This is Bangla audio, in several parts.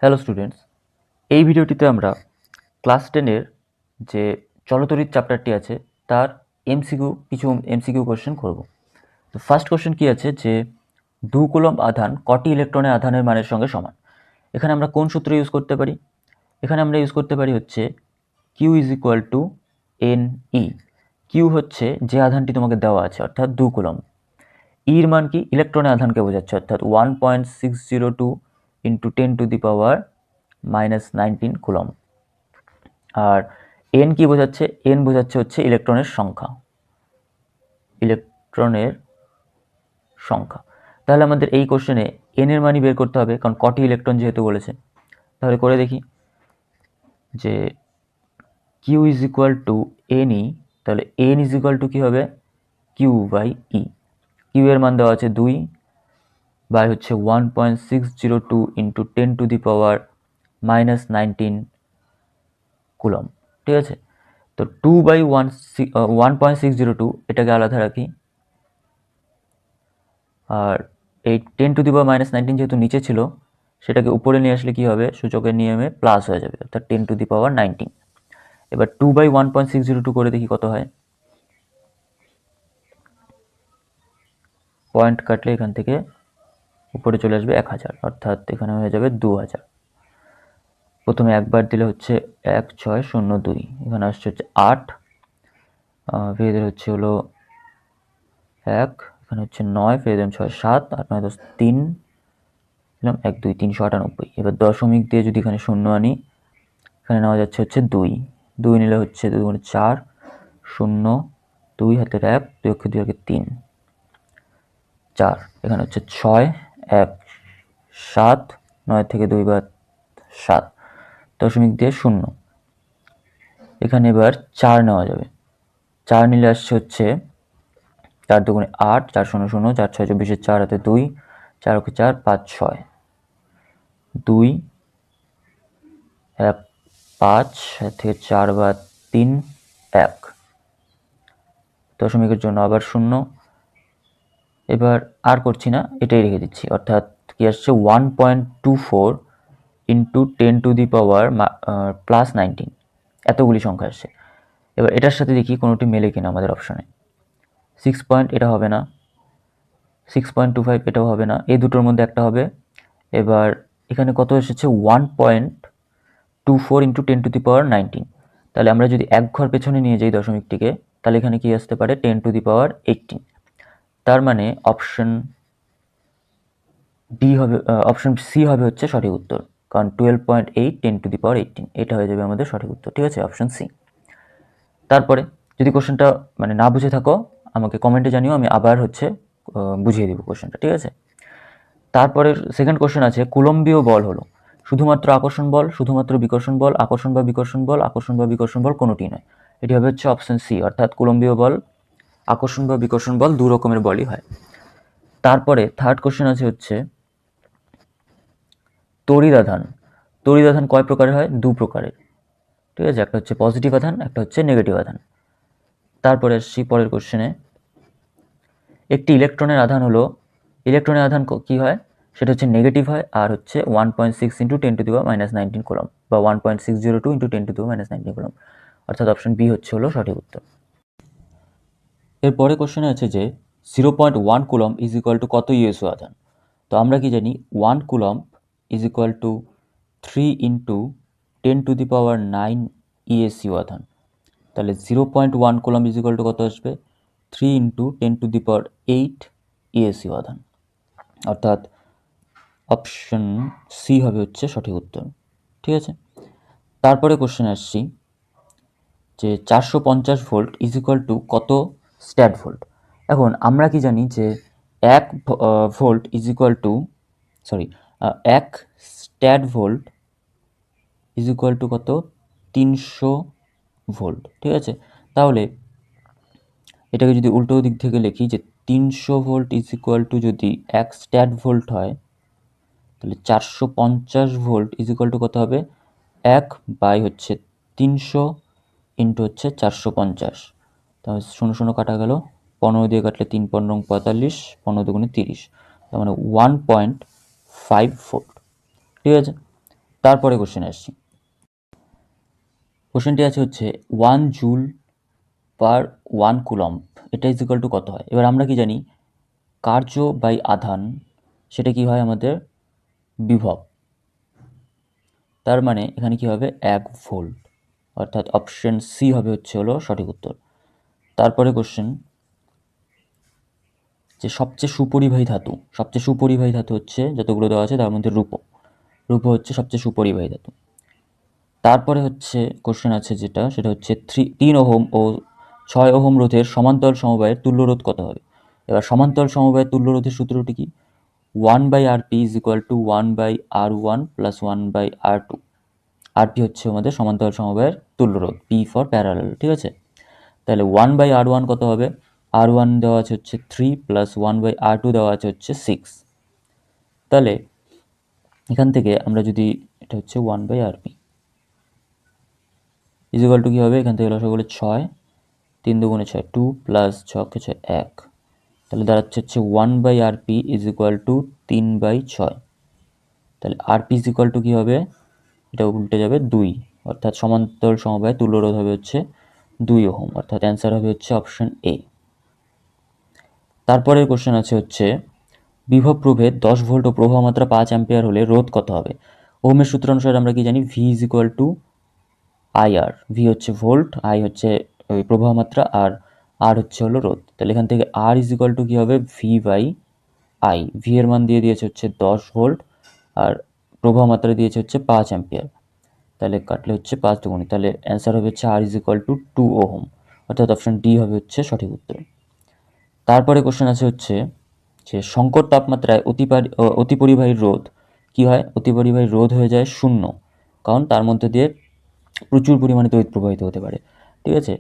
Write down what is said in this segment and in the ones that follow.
হ্যালো স্টুডেন্টস, এই ভিডিওটিতে আমরা ক্লাস 10-এর যে চলতরিৎ চ্যাপ্টারটি আছে তার কিছু এমসিকিউ কোশ্চেন করব। তো ফার্স্ট কোশ্চেন কি আছে যে 2 কুলম্ব আধান কটি ইলেকট্রনের আধানের মানের সঙ্গে সমান। এখানে আমরা কোন সূত্র ইউজ করতে পারি? এখানে আমরা ইউজ করতে পারি হচ্ছে Q is equal to NE। Q হচ্ছে যে আধানটি তোমাকে দেওয়া আছে অর্থাৎ 2 কুলম্ব। এর মান কি? ইলেকট্রনের আধানকে বোঝাচ্ছে অর্থাৎ 1.602 ইন্টু 10⁻⁻⁻19 কুলম্ব। আর এন কি বোঝাচ্ছে? এন বোঝাচ্ছে হচ্ছে ইলেকট্রনের সংখ্যা। তাহলে আমাদের এই কোশ্চেনে এন এর মানই বের করতে হবে, কারণ কটি ইলেকট্রন যেহেতু বলেছে। তাহলে করে দেখি যে Q is equal to N E, তাহলে এন ইজ ইকুয়াল টু কী হবে? Q by E. কিউ এর মান দেওয়া আছে 2 বাই হচ্ছে 1.602 ইন্টু 10⁻⁻19 কুলম্ব। ঠিক আছে, তো 2/1.602 এটাকে আলাদা রাখি, আর এই 10⁻⁻19 যেহেতু নিচে ছিল সেটাকে উপরে নিয়ে আসলে কি হবে? সূচকের নিয়মে প্লাস হয়ে যাবে, অর্থাৎ 10⁻19। এবার 2/1.602 করে দেখি কত হয়। পয়েন্ট কাটলে এখান থেকে উপরে চলে আসবে 1000, অর্থাৎ এখানে হয়ে যাবে 2000। প্রথমে একবার দিলে হচ্ছে 1602, এখানে আসছে হচ্ছে 8, ফের হচ্ছে হলো 1, এখানে হচ্ছে 9, ফের 6 7, 8 9 10 3, 1 2 398। এবার দশমিক দিয়ে যদি এখানে শূন্য আনি, এখানে নেওয়া যাচ্ছে হচ্ছে 2, 2 নিলে হচ্ছে 2 গুণে 4, 0 2 হাতের 1, 2 অক্ষে 2 হাতে 3 4, এখানে হচ্ছে 6 1 7, 9 থেকে 2 বাদ 7, দশমিক দিয়ে শূন্য। এখানে এবার 4 নেওয়া যাবে, 4 নিলে আসছে হচ্ছে 4 দুগুণে 8, 4 0 0, 4 6 24, 4 হাতে 2, 4 অক্ষে 4 5 6, 2 1 5 থেকে 4 বাদ 3 1, দশমিকের জন্য আবার শূন্য। এবার আর করছি না, এটাই রেখে দিচ্ছি, অর্থাৎ কি আসছে 1.24 ইন্টু 10⁻⁻+19, এতগুলি সংখ্যা আসছে। এবার এটার সাথে দেখি কোনোটি মেলে কিনা আমাদের অপশনে। 6 পয়েন্ট, এটা হবে না। 6.25, এটাও হবে না। এই দুটোর মধ্যে একটা হবে। এবার এখানে কত এসেছে? 1.24 ইন্টু 10⁻19। তাহলে আমরা যদি এক ঘর পেছনে নিয়ে যাই দশমিকটিকে, তাহলে এখানে কি আসতে পারে? 10⁻18। তার মানে অপশন ডি হবে, অপশন সি হবে হচ্ছে সঠিক উত্তর, কারণ 12.8 10⁻18 এটা হয়ে যাবে আমাদের সঠিক উত্তর। ঠিক আছে, অপশন সি। তারপরে যদি কোশ্চেনটা মানে না বুঝে থাকো আমাকে কমেন্টে জানিও, আমি আবার হচ্ছে বুঝিয়ে দেবো কোশ্চেনটা। ঠিক আছে, তারপরে সেকেন্ড কোশ্চেন আছে কুলম্বীয় বল হলো শুধুমাত্র আকর্ষণ বল, শুধুমাত্র বিকর্ষণ বল, আকর্ষণ বা বিকর্ষণ বল, আকর্ষণ বা বিকর্ষণ বল কোনোটি নয়। এটি হবে হচ্ছে অপশন সি, অর্থাৎ কুলম্বীয় বল, আকর্ষণ বা বিকর্ষণ বল দু রকমের বলই হয়। তারপরে থার্ড কোশ্চেন আছে হচ্ছে তড়িৎ আধান। তড়িৎ আধান কয় প্রকারের হয়? দু প্রকারের। ঠিক আছে, একটা হচ্ছে পজিটিভ আধান, একটা হচ্ছে নেগেটিভ আধান। তারপরে আসছি পরের কোশ্চেনে, একটি ইলেকট্রনের আধান হলো, ইলেকট্রনের আধান কি হয়? সেটা হচ্ছে নেগেটিভ হয়, আর হচ্ছে 1.6 ইন্টু 10⁻⁻19 কুলম্ব বা 1.602 ইন্টু 10⁻⁻19 কুলম্ব, অর্থাৎ অপশন বি হচ্ছে হলো সঠিক উত্তর। এরপরে কোশ্চেনে আছে যে 0.1 কুলম্ব ইজ ইকুয়াল টু কত ইউএসও আধান। তো আমরা কি জানি? 1 coulomb is equal two 3 into 10⁻9 ESU আধান। তাহলে 0.1 কুলম্ব ইজ ইকুয়াল টু কত আসবে? 3 ইন্টু 10⁸ ইএসইউ আধান, অর্থাৎ অপশন সি হবে হচ্ছে সঠিক উত্তর। ঠিক আছে, তারপরে কোশ্চেন আসছি যে 450 ভোল্ট ইজ ইকুয়াল টু কত স্ট্যাট ভোল্ট। এখন আমরা কি জানি যে 1 volt is equal two, sorry, 1 stat volt is equal two কত? 300 ভোল্ট। ঠিক আছে, তাহলে এটাকে যদি উল্টো দিক থেকে লিখি যে 300 ভোল্ট ইজ ইকুয়াল টু যদি 1 স্ট্যাট ভোল্ট হয়, তাহলে 450 ভোল্ট ইজ ইকুয়াল টু কত হবে? 1 বাই হচ্ছে 300 ইন্টু হচ্ছে 450, তাহলে 0 0 কাটা গেল, 15 দিয়ে কাটলে 3 15 45, 15 দুগুণে 30, তার মানে 1.5 ভোল্ট। ঠিক আছে, তারপরে কোশ্চেনে আসছি। কোশ্চেনটি আছে হচ্ছে 1 জুল পার 1 কুলম্ব এটা ইজ ইকুয়াল টু কত হয়। এবার আমরা কি জানি, কার্য বাই আধান সেটা কি হয় আমাদের বিভব, তার মানে এখানে কি হবে 1 ভোল্ট, অর্থাৎ অপশন সি হবে হচ্ছে হলো সঠিক উত্তর। তারপরে কোশ্চেন যে সবচেয়ে সুপরিবাহী ধাতু হচ্ছে যতগুলো দেওয়া আছে তার মধ্যে রূপো হচ্ছে সবচেয়ে সুপরিবাহী ধাতু। তারপরে হচ্ছে কোশ্চেন আছে যেটা, সেটা হচ্ছে 3 ওহম ও 6 ওহম রোধের সমান্তরাল সমবায়ের তুল্য রোধ কত হবে। এবার সমান্তরাল সমবায়ের তুল্য রোধের সূত্রটি কি, 1/Rp is equal two 1/R1 plus 1/R2। RP হচ্ছে আমাদের সমান্তরাল সমবায়ের তুল্য রোধ, পি ফর প্যারালাল, ঠিক আছে। তাহলে 1/R1 কত হবে, R1 দেওয়া আছে হচ্ছে 3 প্লাস 1/R2 দেওয়া আছে হচ্ছে 6। তাহলে এখান থেকে আমরা যদি, এটা হচ্ছে 1/Rp ইজ ইকুয়াল টু কী হবে, এখান থেকে লসাগু হলে 6, 3 দুগুণে 6 2 প্লাস 6 1, তাহলে দাঁড়াচ্ছে হচ্ছে 1/Rp ইজ ইকুয়াল টু 3/6। তাহলে আরপি ইজ ইকুয়াল টু কী হবে, এটা উল্টে যাবে 2, অর্থাৎ সমান্তরাল সমবায় তুল্য রোধ হবে হচ্ছে 2 ওহম, অর্থাৎ অ্যান্সার হবে হচ্ছে অপশন এ। তারপরের কোশ্চেন আছে হচ্ছে বিভব প্রভেদ 10 ভোল্ট ও প্রবাহ মাত্রা 5 অ্যাম্পিয়ার হলে রোধ কত হবে। ওহমের সূত্র অনুসারে আমরা কি জানি, V is equal two IR, V হচ্ছে ভোল্ট, আই হচ্ছে ওই প্রবাহ মাত্রা, আর আর হচ্ছে হলো রোধ। তাহলে এখান থেকে আর ইজ ইকুয়াল টু কী হবে, ভি বাই আই। ভি এর মান দিয়ে দিয়েছে হচ্ছে 10 ভোল্ট আর প্রবাহ মাত্রা দিয়েছে হচ্ছে 5 অ্যাম্পিয়ার। তাহলে কাটলে হচ্ছে 5 দুগুণে, তাহলে অ্যান্সার হবে হচ্ছে আর ইজ ইকুয়াল টু 2 ওহম, অর্থাৎ অপশন ডি হবে হচ্ছে সঠিক উত্তর। তারপরে কোশ্চেন আছে হচ্ছে যে সংকট তাপমাত্রায় অতিপরিবাহী রোধ কি হয়, অতিপরিবাহী রোধ হয়ে যায় 0, কারণ তার মধ্যে দিয়ে প্রচুর পরিমাণে তড়িৎ প্রবাহিত হতে পারে, ঠিক আছে।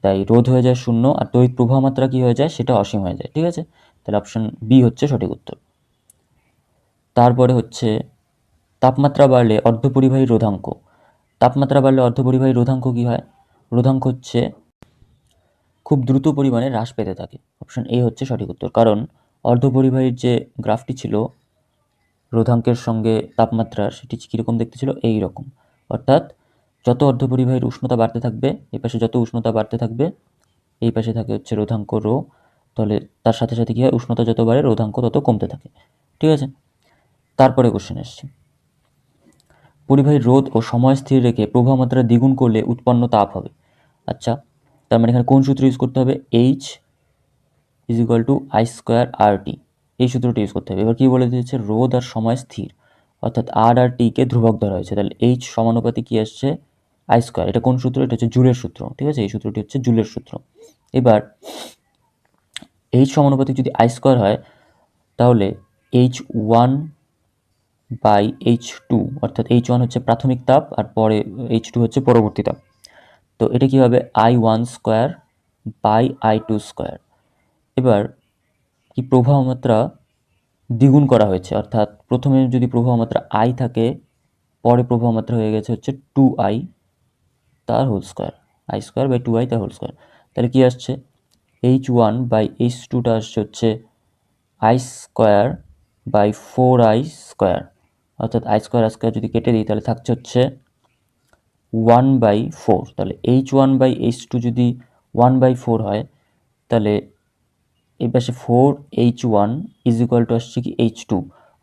তাই রোধ হয়ে যায় 0 আর তড়িৎ প্রবাহ মাত্রা কি হয়ে যায়, সেটা অসীম হয়ে যায়, ঠিক আছে। তাহলে অপশন বি হচ্ছে সঠিক উত্তর। তারপরে হচ্ছে তাপমাত্রা বাড়লে অর্ধপরিবাহী রোধাঙ্ক, তাপমাত্রা বাড়লে অর্ধপরিবাহী রোধাঙ্ক কি হয়, রোধাঙ্ক হচ্ছে খুব দ্রুত পরিমাণে হ্রাস পেতে থাকে। অপশন এ হচ্ছে সঠিক উত্তর, কারণ অর্ধপরিবাহীর যে গ্রাফটি ছিল রোধাঙ্কের সঙ্গে তাপমাত্রার, সেটি কীরকম দেখতে ছিল, এই রকম। অর্থাৎ যত অর্ধপরিবাহীর উষ্ণতা বাড়তে থাকবে, এই পাশে যত উষ্ণতা বাড়তে থাকবে, এই পাশে থাকে হচ্ছে রোধাঙ্ক রো, তাহলে তার সাথে সাথে কী হয়, উষ্ণতা যত বাড়ে রোধাঙ্ক তত কমতে থাকে, ঠিক আছে। তারপরে কোশ্চেন এসছে, পরিবাহীর রোধ ও সময় স্থির রেখে প্রবাহ মাত্রা দ্বিগুণ করলে উৎপন্ন তাপ হবে। আচ্ছা, তার মানে এখানে কোন সূত্র ইউজ করতে হবে, H is equal to I square R T, এই সূত্রটি ইউজ করতে হবে। এবার কী বলে দিয়েছে, রোধ আর সময় স্থির, অর্থাৎ আর টিকে ধ্রুবক ধরা হয়েছে, তাহলে এইচ সমানুপাতিক কী আসছে, আই স্কোয়ার। এটা কোন সূত্র, এটা হচ্ছে জুলের সূত্র, ঠিক আছে, এই সূত্রটি হচ্ছে জুলের সূত্র। এবার এইচ সমানুপাতিক যদি আই স্কোয়ার হয়, তাহলে H1/H2, অর্থাৎ H1 হচ্ছে প্রাথমিক তাপ আর পরে H2 হচ্ছে পরবর্তী তাপ। তো এটা কী হবে, I1 square by I2 square. এবার কি প্রবাহ মাত্রা দ্বিগুণ করা হয়েছে, অর্থাৎ প্রথমে যদি প্রবাহ মাত্রা আই থাকে, পরে প্রবাহ মাত্রা হয়ে গেছে হচ্ছে 2I তার whole square, I square by 2I তার হোল স্কোয়ার। তাহলে কী আসছে, H1/H2টা আসছে হচ্ছে I square by 4I square, অর্থাৎ আই স্কোয়ার যদি কেটে দিই তাহলে থাকছে হচ্ছে 1/4। তাহলে H1/H2 যদি 1/4 হয়, তাহলে এই পাশে 4H1 ইজ ইকুয়াল টু আসছে কি H2,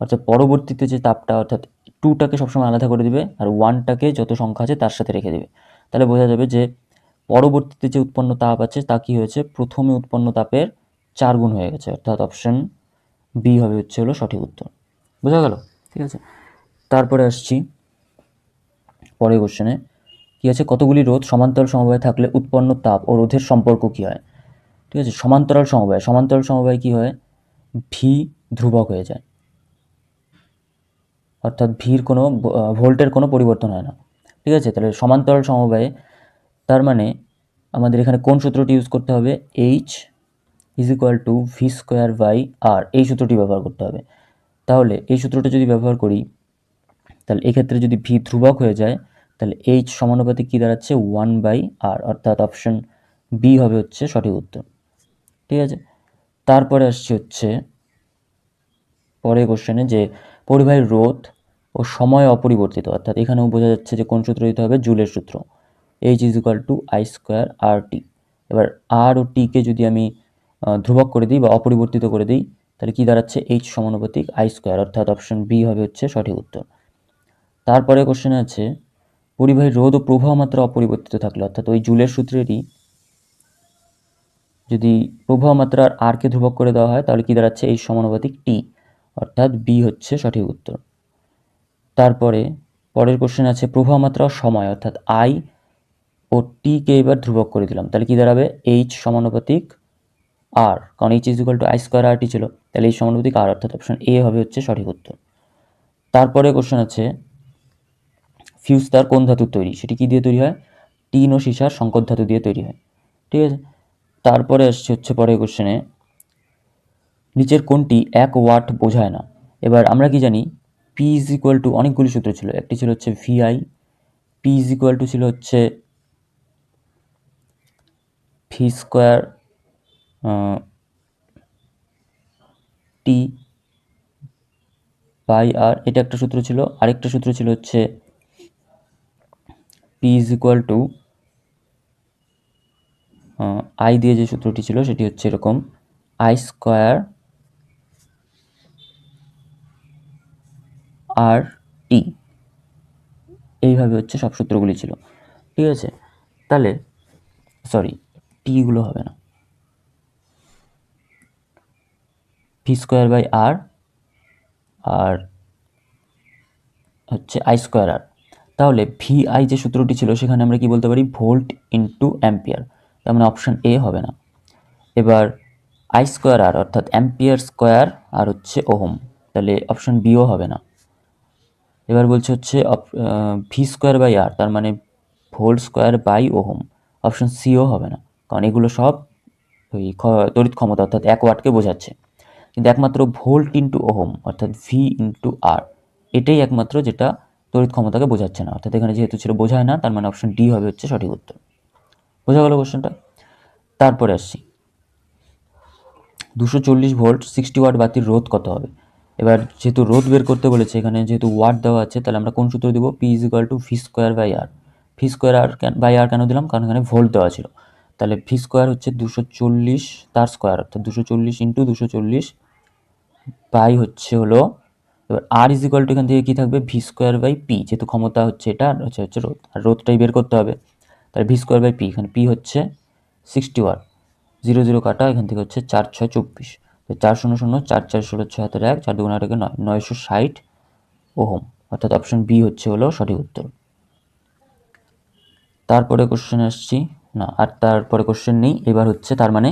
অর্থাৎ পরবর্তীতে যে তাপটা, অর্থাৎ 2টাকে সবসময় আলাদা করে দিবে আর 1টাকে যত সংখ্যা আছে তার সাথে রেখে দেবে। তাহলে বোঝা যাবে যে পরবর্তীতে যে উৎপন্ন তাপ আছে তা কী হয়েছে, প্রথমে উৎপন্ন তাপের 4 গুণ হয়ে গেছে, অর্থাৎ অপশন বি হবে হচ্ছে হলো সঠিক উত্তর। বোঝা গেল, ঠিক আছে। তারপরে আসছি পরের কোশ্চেনে, কী আছে, কতগুলি রোধ সমান্তরাল সমবায়ে থাকলে উৎপন্ন তাপ ও রোধের সম্পর্ক কী হয়, ঠিক আছে। সমান্তরাল সমবায় কী হয়, ভি ধ্রুবক হয়ে যায়, অর্থাৎ ভির কোনো ভোল্টের কোনো পরিবর্তন হয় না, ঠিক আছে। তাহলে সমান্তরাল সমবায়ে, তার মানে আমাদের এখানে কোন সূত্রটি ইউজ করতে হবে, H is equal to V square by R, এই সূত্রটি ব্যবহার করতে হবে। তাহলে এই সূত্রটা যদি ব্যবহার করি, তাহলে এক্ষেত্রে যদি ভি ধ্রুবক হয়ে যায়, তাহলে এইচ সমানুপাতিক কী দাঁড়াচ্ছে, 1/r, অর্থাৎ অপশন বি হবে হচ্ছে সঠিক উত্তর, ঠিক আছে। তারপরে আসছে হচ্ছে পরের কোশ্চেনে যে পরিবাহীর রোধ ও সময় অপরিবর্তিত, অর্থাৎ এখানেও বোঝা যাচ্ছে যে কোন সূত্র দিতে হবে, জুলের সূত্র, H=I²RT। এবার আর ও টিকে যদি আমি ধ্রুবক করে দিই বা অপরিবর্তিত করে দিই, তাহলে কি দাঁড়াচ্ছে, H=I², অর্থাৎ অপশন বি হবে হচ্ছে সঠিক উত্তর। তারপরে কোশ্চেনে আছে পরিবাহীর রোধ ও প্রবাহ মাত্রা অপরিবর্তিত থাকলে, অর্থাৎ ওই জুলের সূত্রেরই যদি প্রবাহ মাত্রার আরকে ধ্রুবক করে দেওয়া হয় তাহলে কি দাঁড়াচ্ছে, H=T, অর্থাৎ বি হচ্ছে সঠিক উত্তর। তারপরে পরের কোশ্চেন আছে প্রবাহ মাত্রা ও সময়, অর্থাৎ আই ও টিকে এবার ধ্রুবক করে দিলাম, তাহলে কি দাঁড়াবে, H=R, কারণ H=I²RT ছিল, তাহলে H=R, অর্থাৎ অপশন এ হবে হচ্ছে সঠিক উত্তর। তারপরে কোশ্চেন আছে ফিউজ তার কোন ধাতুর তৈরি, সেটি কি দিয়ে তৈরি হয়, টিন ও সীসার সংকর ধাতু দিয়ে তৈরি হয়। ঠিক আছে, তারপরে আসছে হচ্ছে পরের কোশ্চেনে নিচের কোনটি 1 ওয়াট বোঝায় না। এবার আমরা কি জানি, পি ইজ ইকুয়াল টু অনেকগুলি সূত্র ছিল, একটি ছিল হচ্ছে VI, P is equal to ছিল হচ্ছে V square T by R, এটা একটা সূত্র ছিল। আরেকটা সূত্র ছিল হচ্ছে P is equal to I দিয়ে যে সূত্রটি ছিল সেটি হচ্ছে এরকম, I² আর টি, এইভাবে হচ্ছে সব সূত্রগুলি ছিল। ঠিক আছে, তাহলে সরি, টিগুলো হবে না, V²/R আর হচ্ছে I²R। তাহলে ভিআই যে সূত্রটি ছিল সেখানে আমরা কি বলতে পারি, ভোল্ট ইন্টু অ্যাম্পিয়ার, তার মানে অপশান এ হবে না। এবার I²R অর্থাৎ অ্যাম্পিয়ার স্কোয়ার আর হচ্ছে ওহম, তাহলে অপশান বিও হবে না। এবার বলছে হচ্ছে V²/R, তার মানে volt square by ohm, option সিও হবে না, কারণ এগুলো সব ওই তড়িৎ ক্ষমতা অর্থাৎ 1 ওয়াটকে বোঝাচ্ছে। কিন্তু একমাত্র ভোল্ট ইন্টু ওহম অর্থাৎ ভি ইন্টু আর, এটাই একমাত্র যেটা তড়িৎ ক্ষমতাকে বোঝাচ্ছে না, অর্থাৎ এখানে যেহেতু ছিল বোঝায় না, তার মানে অপশন ডি হবে হচ্ছে সঠিক উত্তর। বোঝা গেল কোশ্চেনটা। তারপরে আসছি 240 ভোল্ট 60 ওয়াট বাতির রোধ কত হবে। এবার যেহেতু রোধ বের করতে বলেছে, এখানে যেহেতু ওয়াট দেওয়া আছে, তাহলে আমরা কোন সূত্র দিব, P is equal two V²/R। V²/R কেন দিলাম, কারণ এখানে ভোল্ট দেওয়া ছিল, তাহলে V² হচ্ছে 240 তার স্কোয়ার, অর্থাৎ 240 ইন্টু 240 বাই হচ্ছে হলো, এবার আর ইজ ইকুয়াল টু এখান থেকে কী থাকবে, V²/P, যেহেতু ক্ষমতা হচ্ছে এটা হচ্ছে রোধ, আর রোধটাই বের করতে হবে, তাহলে V²/P, এখানে পি হচ্ছে 60 ওয়াট, 0 0 কাটা, এখান থেকে হচ্ছে 4 6 24, 4 0 0 4 4 16 6 হাতের 1, 4 2 8 9, 960 ওহম, অর্থাৎ অপশন বি হচ্ছে হলো সঠিক উত্তর। তারপরে কোশ্চেন আসছি, না আর তারপরে কোশ্চেন নেই, এবার হচ্ছে তার মানে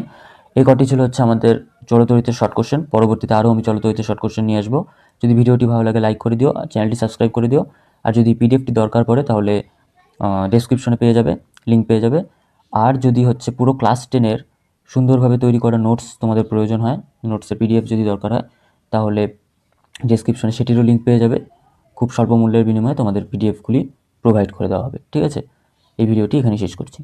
এই কটি ছিল হচ্ছে আমাদের চলতরিতের শর্ট কোশ্চেন। পরবর্তীতে আরও আমি চলতরিতের শর্ট কোশ্চেন নিয়ে আসবো। যদি ভিডিওটি ভালো লাগে লাইক করে দিও, চ্যানেলটি সাবস্ক্রাইব করে দিও, আর যদি পিডিএফটি দরকার পড়ে তাহলে ডেসক্রিপশনে পেয়ে যাবে, লিঙ্ক পেয়ে যাবে। আর যদি হচ্ছে পুরো ক্লাস 10-এর সুন্দরভাবে তৈরি করা নোটস তোমাদের প্রয়োজন হয়, নোটসের পিডিএফ যদি দরকার হয়, তাহলে ডেসক্রিপশনে সেটিরও লিঙ্ক পেয়ে যাবে। খুব স্বল্প মূল্যের বিনিময়ে তোমাদের পিডিএফগুলি প্রোভাইড করে দেওয়া হবে। ঠিক আছে, এই ভিডিওটি এখানেই শেষ করছি।